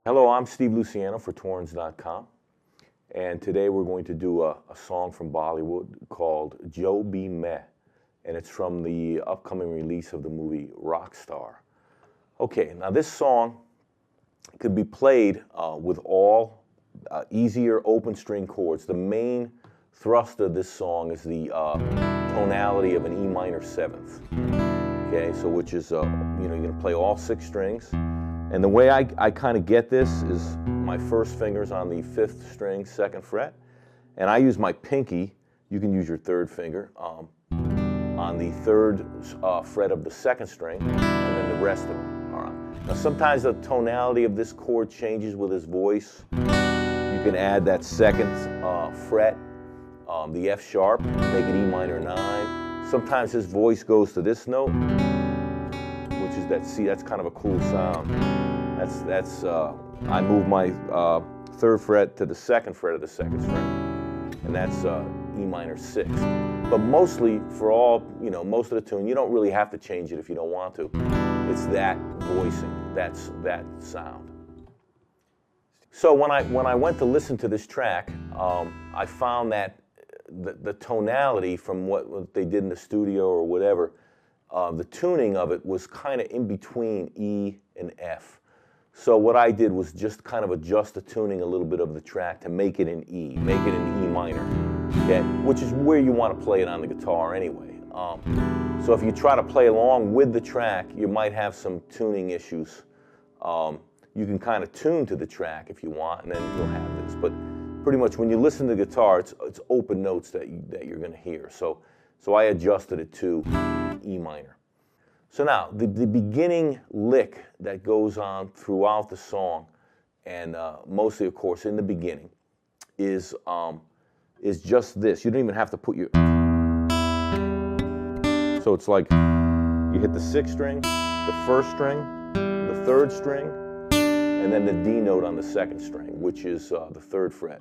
Hello, I'm Steve Luciano for Chords.com, and today we're going to do a song from Bollywood called Jo Bhi Main, and it's from the upcoming release of the movie Rockstar. Okay, now this song could be played with all easier open string chords. The main thrust of this song is the tonality of an E minor seventh. Okay, so which is, you're going to play all 6 strings. And the way I kind of get this is my first finger's on the 5th string, 2nd fret, and I use my pinky, you can use your 3rd finger, on the 3rd fret of the 2nd string, and then the rest of them. All right. Now sometimes the tonality of this chord changes with his voice. You can add that 2nd fret, the F sharp, make it E minor 9. Sometimes his voice goes to this note, which is that C. That's kind of a cool sound. I move my 3rd fret to the 2nd fret of the 2nd string, and that's E minor 6. But mostly, for all, most of the tune, you don't really have to change it if you don't want to. It's that voicing, that's that sound. So when I went to listen to this track, I found that the tonality from what they did in the studio or whatever, the tuning of it was kind of in between E and F. So what I did was just kind of adjust the tuning a little bit of the track to make it in E, make it in E minor, okay? Which is where you want to play it on the guitar anyway. So if you try to play along with the track, you might have some tuning issues. You can kind of tune to the track if you want, and then you'll have this. But pretty much when you listen to the guitar, it's open notes that you're going to hear. So I adjusted it to E minor. So now, the beginning lick that goes on throughout the song, and mostly, of course, in the beginning, is just this. You don't even have to put your... So it's like you hit the 6th string, the 1st string, the 3rd string, and then the D note on the 2nd string, which is the 3rd fret.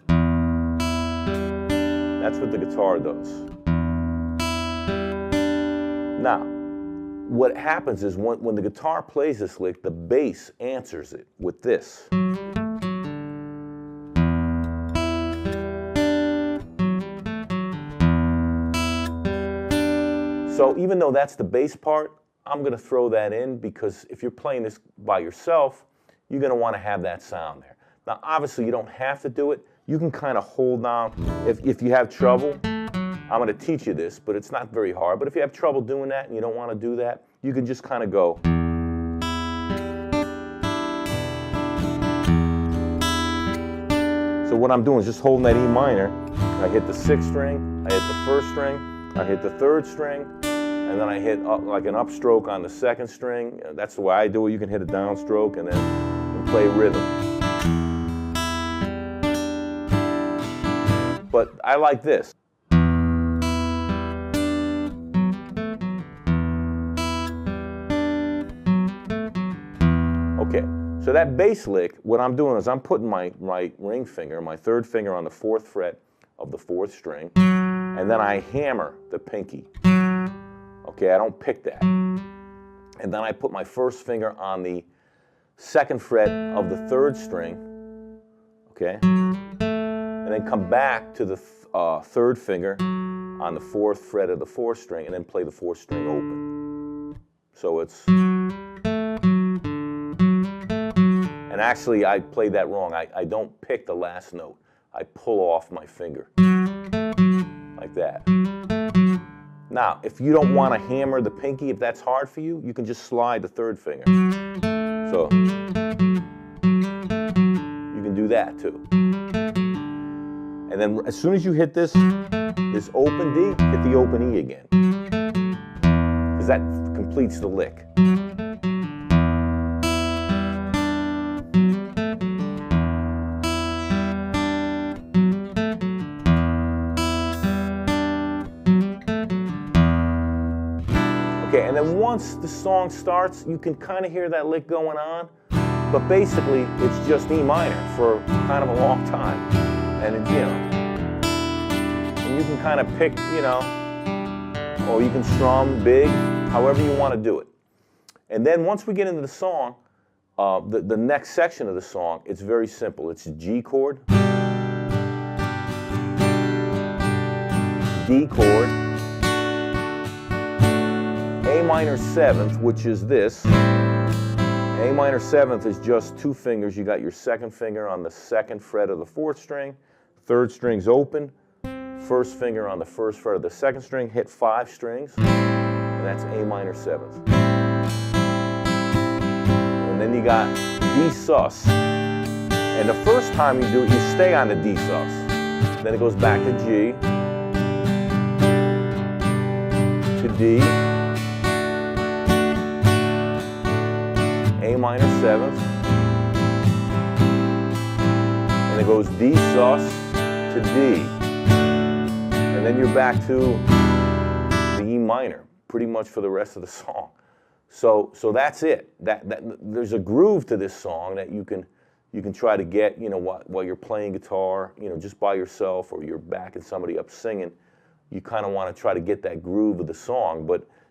That's what the guitar does. Now, what happens is when the guitar plays this lick, the bass answers it with this. So even though that's the bass part, I'm going to throw that in because if you're playing this by yourself, you're going to want to have that sound there. Now, obviously, you don't have to do it. You can kind of hold down. If you have trouble, I'm going to teach you this, but it's not very hard. But if you have trouble doing that and you don't want to do that, you can just kind of go. So what I'm doing is just holding that E minor. I hit the 6th string, I hit the 1st string, I hit the 3rd string, and then I hit like an upstroke on the 2nd string. That's the way I do it. You can hit a downstroke and then play rhythm. But I like this. Okay, so that bass lick, what I'm doing is I'm putting my ring finger, my 3rd finger on the 4th fret of the 4th string, and then I hammer the pinky. Okay, I don't pick that. And then I put my 1st finger on the 2nd fret of the 3rd string, okay? And then come back to the 3rd finger on the 4th fret of the 4th string, and then play the 4th string open. So it's... And actually, I played that wrong. I don't pick the last note. I pull off my finger, like that. Now, if you don't want to hammer the pinky, if that's hard for you, you can just slide the 3rd finger. So, you can do that too. And then as soon as you hit this open D, hit the open E again. Because that completes the lick. Okay, and then once the song starts, you can kind of hear that lick going on, but basically it's just E minor for kind of a long time. And it, and you can kind of pick, or you can strum big, however you want to do it. And then once we get into the song, The next section of the song, it's very simple. It's a G chord, D chord, A minor 7th, which is this. A minor 7th is just 2 fingers. You got your 2nd finger on the 2nd fret of the 4th string, 3rd string's open, 1st finger on the 1st fret of the 2nd string, hit 5 strings, and that's A minor 7th. And then you got D sus, and the first time you do it, you stay on the D sus. Then it goes back to G, to D, A minor 7th, and it goes D sus to D, and then you're back to the E minor, pretty much for the rest of the song. So that's it. There's a groove to this song that you can try to get, you know, while you're playing guitar, you know, just by yourself, or you're backing somebody up singing. You kind of want to try to get that groove of the song,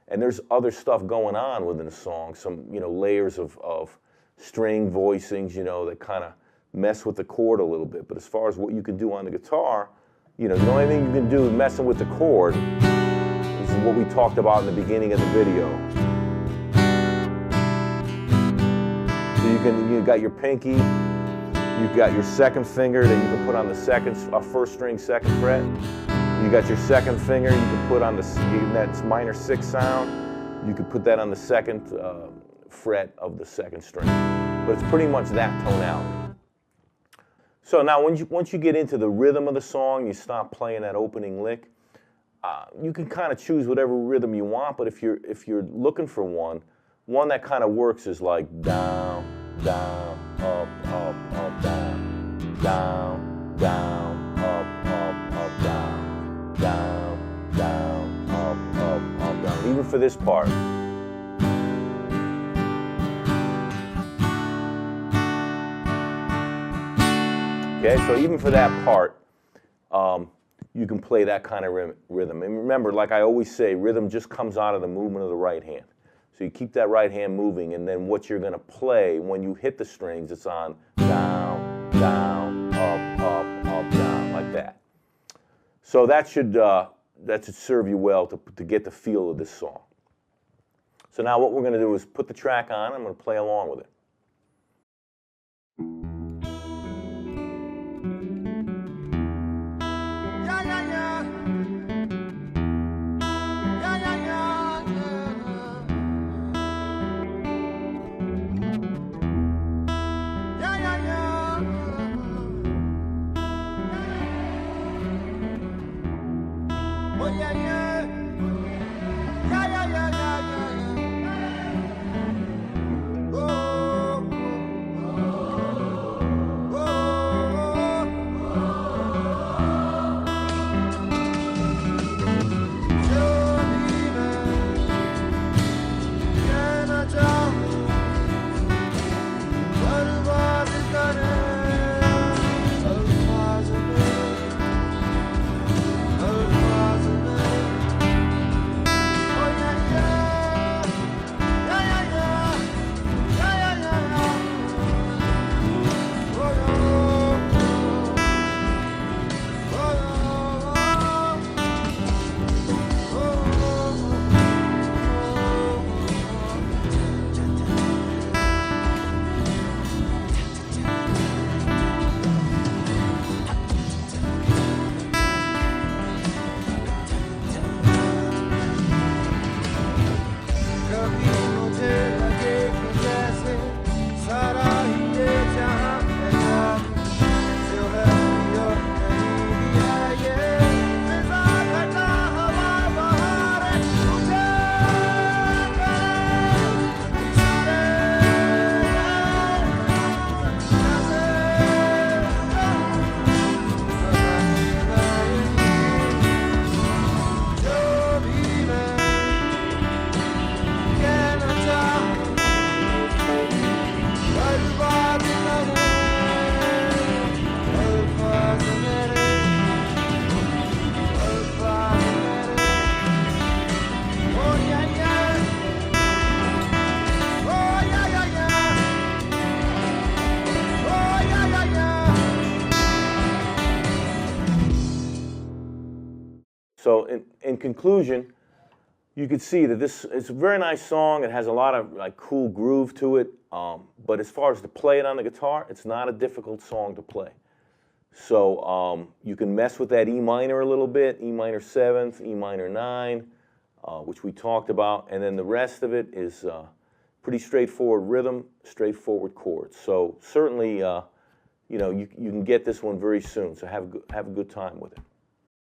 and there's other stuff going on within the song, some, you know, layers of string voicings, you know, that kind of mess with the chord a little bit. But as far as what you can do on the guitar, you know, the only thing you can do messing with the chord is what we talked about in the beginning of the video. So you got your pinky, you've got your 2nd finger that you can put on the 1st string 2nd fret. You got your 2nd finger you can put on that's minor 6 sound. You could put that on the 2nd fret of the 2nd string. But it's pretty much that tonality. So now once you get into the rhythm of the song, you stop playing that opening lick. You can kind of choose whatever rhythm you want, but if you're looking for one that kind of works is like down, down, up, up, up, down, down, down, up, up, up, down, down, down, up, up, up, down. Even for this part. Okay, so even for that part, you can play that kind of rhythm. And remember, like I always say, rhythm just comes out of the movement of the right hand. So you keep that right hand moving, and then what you're going to play when you hit the strings, it's on down, down, up, up, up, down, like that. So that should serve you well to get the feel of this song. So now what we're going to do is put the track on. I'm going to play along with it. Oh, So in conclusion, you can see that it's a very nice song. It has a lot of like cool groove to it. But as far as to play it on the guitar, it's not a difficult song to play. So you can mess with that E minor a little bit, E minor 7th, E minor 9, which we talked about. And then the rest of it is pretty straightforward rhythm, straightforward chords. So certainly, you know, you can get this one very soon. So have a good time with it.